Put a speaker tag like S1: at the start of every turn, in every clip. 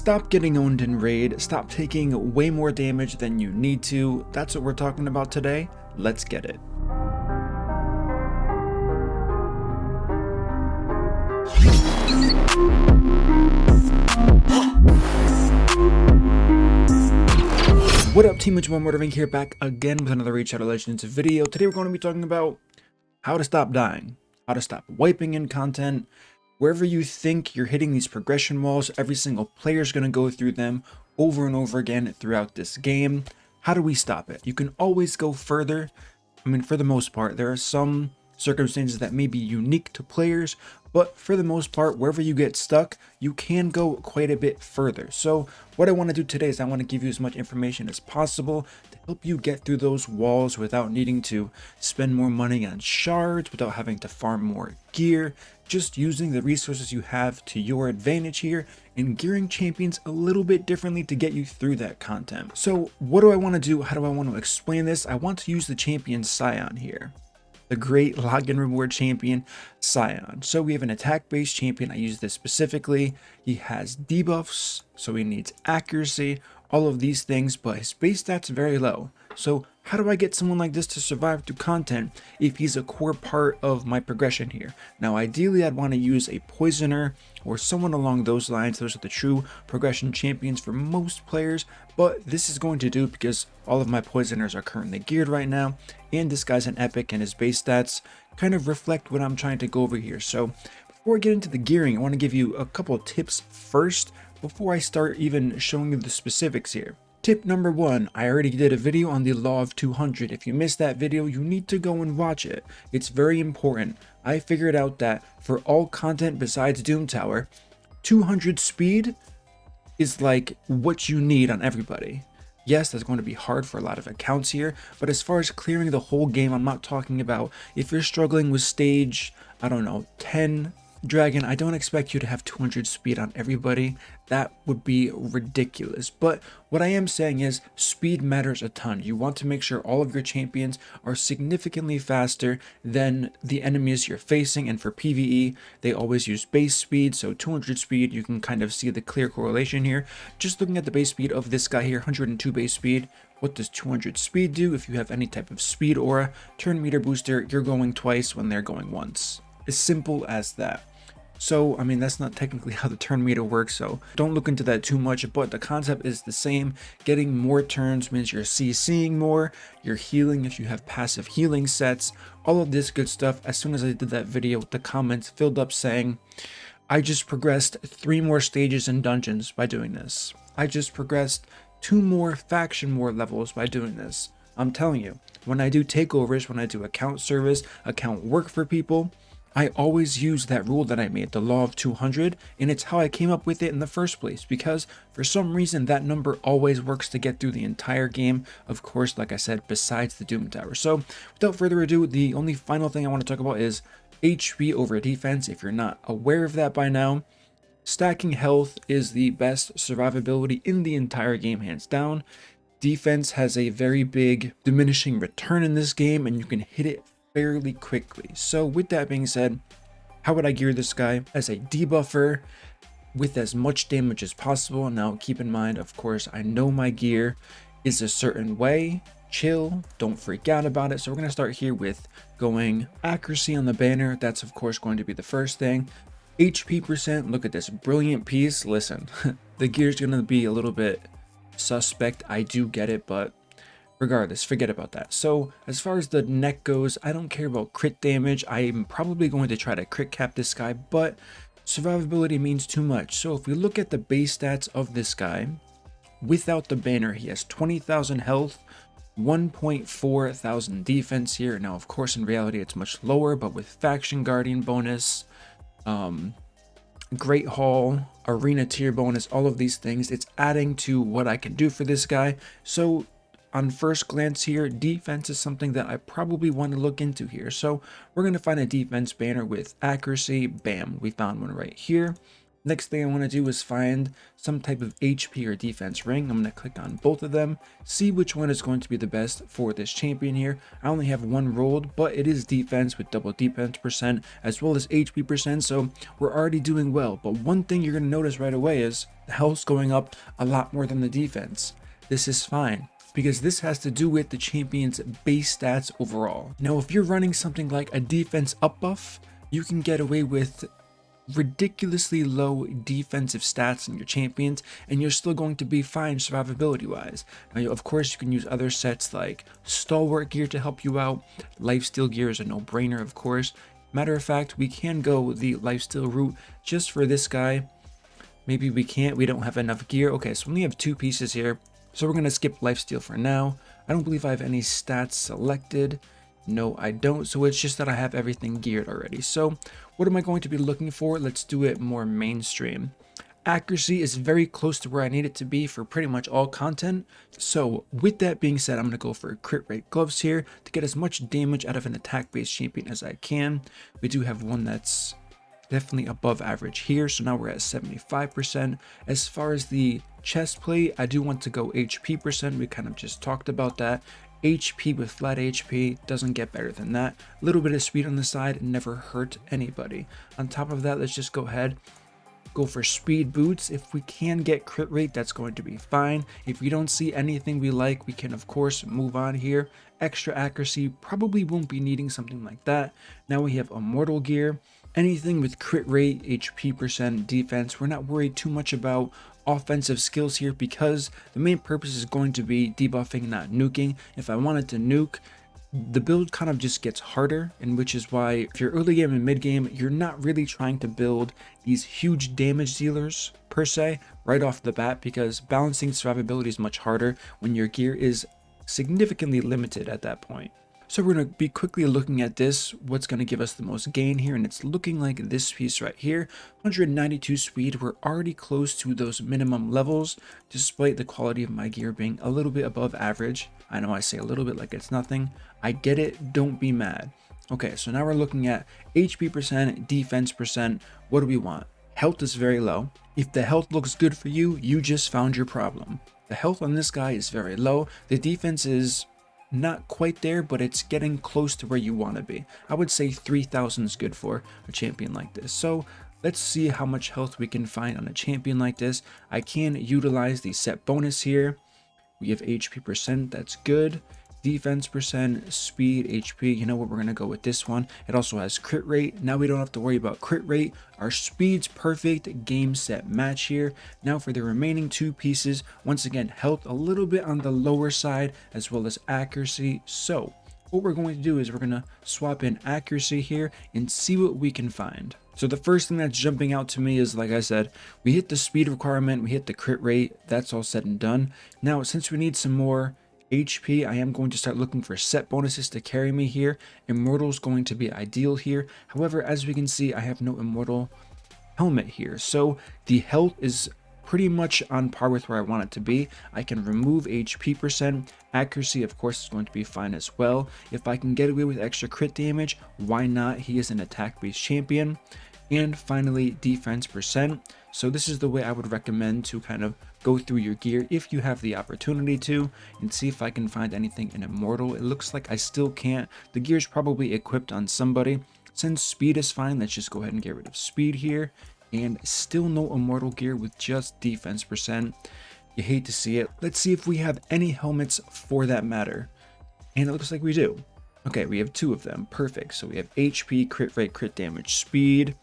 S1: Stop getting owned in raid, stop taking way more damage than you need to. That's what we're talking about today. Let's get it. What up team, it's MurderInc here, back again with another Raid Shadow Legends video. Today we're going to be talking about how to stop dying, how to stop wiping in content. Wherever you think you're hitting these progression walls, every single player is going to go through them over and over again throughout this game. How do we stop it? You can always go further. I mean, for the most part, there are some circumstances that may be unique to players, but for the most part, wherever you get stuck, you can go quite a bit further. So what I want to do today is I want to give you as much information as possible to help you get through those walls without needing to spend more money on shards, without having to farm more gear, just using the resources you have to your advantage here and gearing champions a little bit differently to get you through that content. So what do I want to do? How do I want to explain this? I want to use the champion Scion here. The great login reward champion Scion. So we have an attack based champion. I use this specifically. He has debuffs, so he needs accuracy, all of these things, but his base stats are very low. So how do I get someone like this to survive through content if he's a core part of my progression here? Now ideally I'd want to use a poisoner or someone along those lines. Those are the true progression champions for most players, but this is going to do because all of my poisoners are currently geared right now, and this guy's an epic and his base stats kind of reflect what I'm trying to go over here. So before I get into the gearing, I want to give you a couple of tips first before I start even showing you the specifics here. Tip number one, I already did a video on the law of 200. If you missed that video, you need to go and watch it. It's very important. I figured out that for all content besides Doom Tower, 200 speed is like what you need on everybody. Yes, that's going to be hard for a lot of accounts here, but as far as clearing the whole game, I'm not talking about if you're struggling with stage, I don't know, 10 Dragon, I don't expect you to have 200 speed on everybody. That would be ridiculous. But what I am saying is speed matters a ton. You want to make sure all of your champions are significantly faster than the enemies you're facing. And for PvE, they always use base speed. So 200 speed, you can kind of see the clear correlation here. Just looking at the base speed of this guy here, 102 base speed. What does 200 speed do? If you have any type of speed aura, turn meter booster, you're going twice when they're going once. As simple as that. So, I mean, that's not technically how the turn meter works, so don't look into that too much, but the concept is the same. Getting more turns means you're CCing more, you're healing if you have passive healing sets, all of this good stuff. As soon as I did that video, the comments filled up saying, I just progressed 3 more stages in dungeons by doing this. I just progressed 2 more faction war levels by doing this. I'm telling you, when I do takeovers, when I do account service, account work for people, I always use that rule that I made, the law of 200, and it's how I came up with it in the first place, because for some reason that number always works to get through the entire game, of course, like I said, besides the Doom Tower. So without further ado, the only final thing I want to talk about is HP over defense. If you're not aware of that by now, stacking health is the best survivability in the entire game, hands down. Defense has a very big diminishing return in this game, and you can hit it fairly quickly. So with that being said, how would I gear this guy? As a debuffer with as much damage as possible. Now keep in mind, of course, I know my gear is a certain way. Chill, don't freak out about it. So we're going to start here with going accuracy on the banner. That's of course going to be the first thing. HP percent, look at this brilliant piece. Listen, the gear is going to be a little bit suspect, I do get it, but regardless, forget about that. So as far as the neck goes, I don't care about crit damage. I am probably going to try to crit cap this guy, but survivability means too much. So if we look at the base stats of this guy, without the banner, he has 20,000 health, 1.4 thousand defense here. Now, of course, in reality, it's much lower, but with faction guardian bonus, Great Hall, arena tier bonus, all of these things, it's adding to what I can do for this guy. So on first glance here, defense is something that I probably want to look into here. So we're going to find a defense banner with accuracy. Bam, we found one right here. Next thing I want to do is find some type of HP or defense ring. I'm going to click on both of them, see which one is going to be the best for this champion here. I only have one rolled, but it is defense with double defense percent as well as HP percent, so we're already doing well. But one thing you're going to notice right away is the health's going up a lot more than the defense. This is fine, because this has to do with the champion's base stats overall. Now, if you're running something like a defense up buff, you can get away with ridiculously low defensive stats in your champions, and you're still going to be fine survivability wise. Now, of course, you can use other sets like stalwart gear to help you out. Lifesteal gear is a no-brainer, of course. Matter of fact, we can go the lifesteal route just for this guy. Maybe we can't, we don't have enough gear. Okay, so we only have 2 pieces here, so we're going to skip lifesteal for now. I don't believe I have any stats selected. No, I don't. So it's just that I have everything geared already. So what am I going to be looking for? Let's do it more mainstream. Accuracy is very close to where I need it to be for pretty much all content. So with that being said, I'm going to go for crit rate gloves here to get as much damage out of an attack based champion as I can. We do have one that's definitely above average here, so now we're at 75%. As far as the chest plate, I do want to go HP percent. We kind of just talked about that. HP with flat HP doesn't get better than that. A little bit of speed on the side never hurt anybody. On top of that, let's just go ahead, go for speed boots. If we can get crit rate, that's going to be fine. If we don't see anything we like, we can of course move on here. Extra accuracy, probably won't be needing something like that. Now we have immortal gear. Anything with crit rate, HP percent, defense, we're not worried too much about offensive skills here, because the main purpose is going to be debuffing, not nuking. If I wanted to nuke, the build kind of just gets harder, and which is why if you're early game and mid game, you're not really trying to build these huge damage dealers per se right off the bat, because balancing survivability is much harder when your gear is significantly limited at that point. So we're going to be quickly looking at this, what's going to give us the most gain here, and it's looking like this piece right here. 192 speed, we're already close to those minimum levels, despite the quality of my gear being a little bit above average. I know I say a little bit like it's nothing. I get it, don't be mad. Okay, so now we're looking at HP percent, defense percent. What do we want? Health is very low. If the health looks good for you, you just found your problem. The health on this guy is very low. The defense is not quite there, but it's getting close to where you want to be. I would say 3,000 is good for a champion like this. So let's see how much health we can find on a champion like this. I can utilize the set bonus here. We have HP percent, that's good. Defense percent, speed, HP. You know what, we're going to go with this one. It also has crit rate. Now we don't have to worry about crit rate. Our speed's perfect, game set match here. Now for the remaining 2 pieces, once again, health a little bit on the lower side as well as accuracy. So what we're going to do is we're going to swap in accuracy here and see what we can find. So the first thing that's jumping out to me is, like I said, we hit the speed requirement, we hit the crit rate. That's all said and done. Now, since we need some more HP, I am going to start looking for set bonuses to carry me here. Immortal is going to be ideal here. However, as we can see, I have no immortal helmet here, so the health is pretty much on par with where I want it to be. I can remove HP percent. Accuracy, of course, is going to be fine as well. If I can get away with extra crit damage, why not? He is an attack-based champion. And finally, defense percent. So this is the way I would recommend to kind of go through your gear if you have the opportunity to, and see if I can find anything in immortal. It looks like I still can't. The gear's probably equipped on somebody. Since speed is fine, let's just go ahead and get rid of speed here. And still no immortal gear with just defense percent. You hate to see it. Let's see if we have any helmets for that matter. And it looks like we do. Okay, we have 2 of them. Perfect. So we have HP, crit rate, crit damage, speed.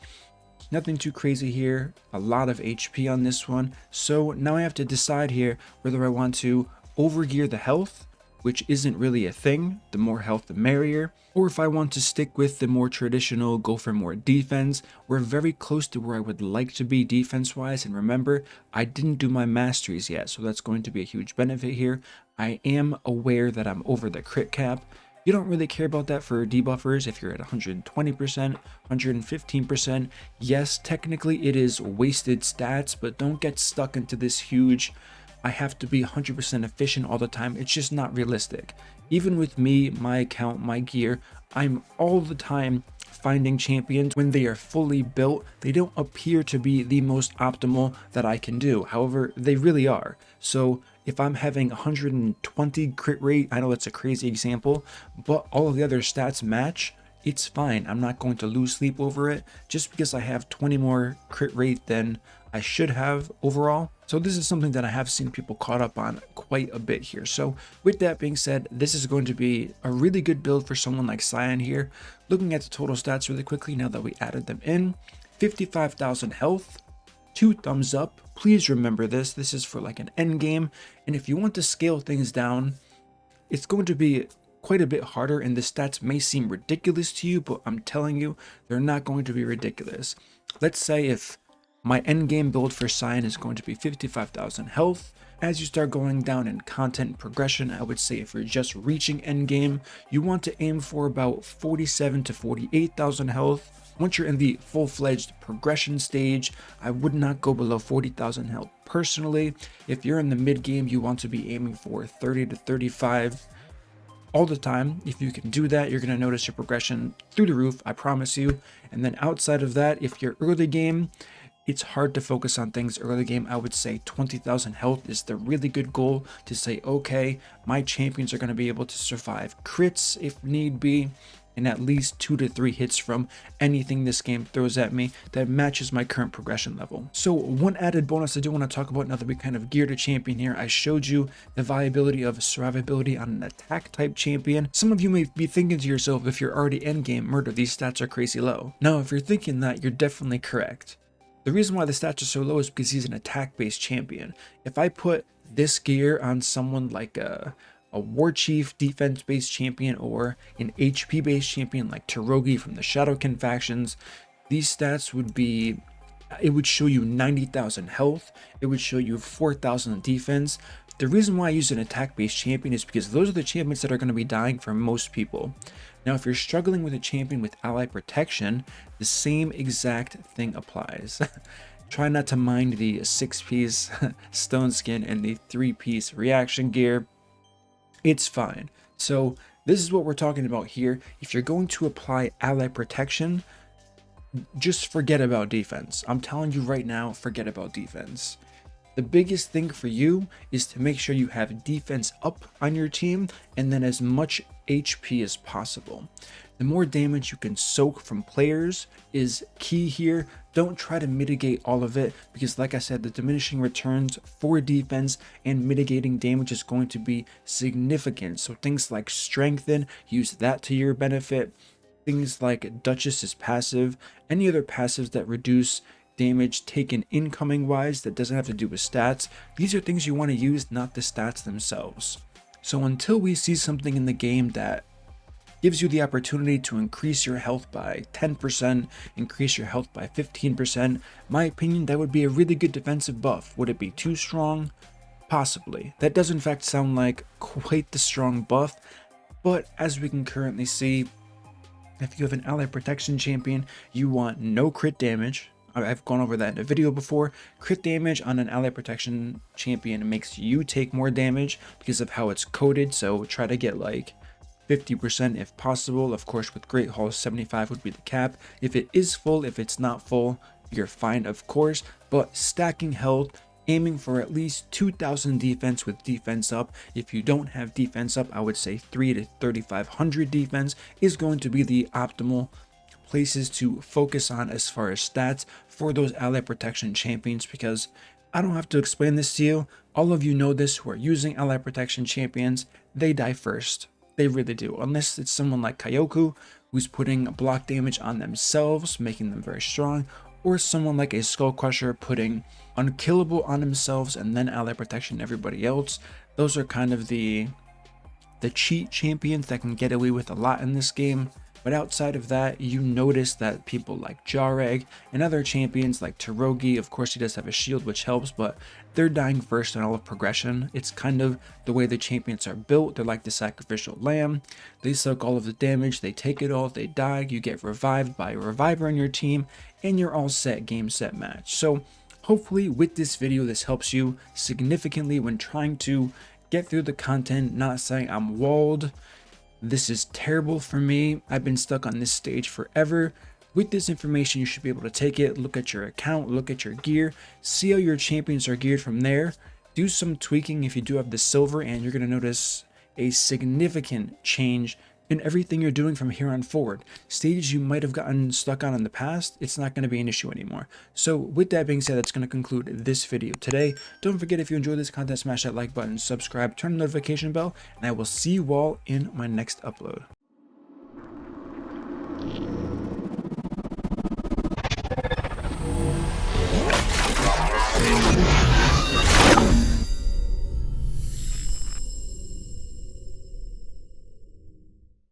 S1: Nothing too crazy here. A lot of HP on this one. So now I have to decide here whether I want to overgear the health, which isn't really a thing. The more health, the merrier. Or if I want to stick with the more traditional, go for more defense. We're very close to where I would like to be defense-wise. And remember, I didn't do my masteries yet, so that's going to be a huge benefit here. I am aware that I'm over the crit cap. You don't really care about that for debuffers if you're at 120%, 115%. Yes, technically it is wasted stats, but don't get stuck into this huge I have to be 100% efficient all the time. It's just not realistic. Even with me, my account, my gear, I'm all the time finding champions. When they are fully built, they don't appear to be the most optimal that I can do. However, they really are. So if I'm having 120 crit rate, I know it's a crazy example, but all of the other stats match, it's fine. I'm not going to lose sleep over it just because I have 20 more crit rate than I should have overall. So this is something that I have seen people caught up on quite a bit here. So with that being said, this is going to be a really good build for someone like Cyan here. Looking at the total stats really quickly now that we added them in, 55,000 health, 2 thumbs up. Please remember this. This is for like an end game. And if you want to scale things down, it's going to be quite a bit harder, and the stats may seem ridiculous to you, but I'm telling you, they're not going to be ridiculous. Let's say if my end game build for Cyan is going to be 55,000 health. As you start going down in content progression, I would say if you're just reaching end game, you want to aim for about 47 to 48,000 health. Once you're in the full-fledged progression stage, I would not go below 40,000 health personally. If you're in the mid game, you want to be aiming for 30 to 35 all the time. If you can do that, you're going to notice your progression through the roof, I promise you. And then outside of that, if you're early game, it's hard to focus on things early game. I would say 20,000 health is the really good goal to say, okay, my champions are going to be able to survive crits if need be, and at least 2 to 3 hits from anything this game throws at me that matches my current progression level. So one added bonus I do want to talk about now that we kind of geared a champion here, I showed you the viability of survivability on an attack type champion. Some of you may be thinking to yourself, if you're already endgame murder, these stats are crazy low. Now, if you're thinking that, you're definitely correct. The reason why the stats are so low is because he's an attack-based champion. If I put this gear on someone like a war chief defense-based champion or an HP-based champion like Takeover from the Shadowkin factions, these stats would be, it would show you 90,000 health, it would show you 4,000 defense. The reason why I use an attack-based champion is because those are the champions that are going to be dying for most people. Now, if you're struggling with a champion with ally protection, the same exact thing applies. Try not to mind the 6-piece stone skin and the 3-piece reaction gear. It's fine. So this is what we're talking about here. If you're going to apply ally protection, just forget about defense. I'm telling you right now, forget about defense. The biggest thing for you is to make sure you have defense up on your team and then as much HP as possible. The more damage you can soak from players is key here. Don't try to mitigate all of it because, like I said, the diminishing returns for defense and mitigating damage is going to be significant. So things like strengthen, use that to your benefit. Things like Duchess's passive, any other passives that reduce damage taken incoming wise that doesn't have to do with stats. These are things you want to use, not the stats themselves. So until we see something in the game that gives you the opportunity to increase your health by 10%, increase your health by 15%, my opinion, that would be a really good defensive buff. Would it be too strong? Possibly. That does in fact sound like quite the strong buff, but as we can currently see, if you have an ally protection champion, you want no crit damage. I've gone over that in a video before. Crit damage on an ally protection champion makes you take more damage because of how it's coded, so try to get like 50% if possible. Of course, with Great Hall, 75 would be the cap. If it is full, if it's not full, you're fine, of course, but stacking health, aiming for at least 2,000 defense with defense up. If you don't have defense up, I would say 3 to 3,500 defense is going to be the optimal places to focus on as far as stats for those ally protection champions, because I don't have to explain this to you. All of you know this who are using ally protection champions. They die first. They really do. Unless it's someone like Kyoku who's putting block damage on themselves, making them very strong, or someone like a Skull Crusher putting unkillable on themselves and then ally protection everybody else. Those are kind of the cheat champions that can get away with a lot in this game. But outside of that, you notice that people like Jareg and other champions like Takeover, of course he does have a shield which helps, but they're dying first in all of progression. It's kind of the way the champions are built. They're like the sacrificial lamb. They suck all of the damage, they take it all, they die, you get revived by a reviver in your team, and you're all set, game, set, match. So Hopefully with this video, this helps you significantly when trying to get through the content, not saying I'm walled. This is terrible for me. I've been stuck on this stage forever. With this information, you should be able to take it, look at your account, look at your gear, see how your champions are geared from there. Do some tweaking if you do have the silver, and you're going to notice a significant change in everything you're doing from here on forward. Stages you might have gotten stuck on in the past, it's not going to be an issue anymore. So with that being said, that's going to conclude this video today. Don't forget, if you enjoyed this content, smash that like button, subscribe, turn the notification bell, and I will see you all in my next upload.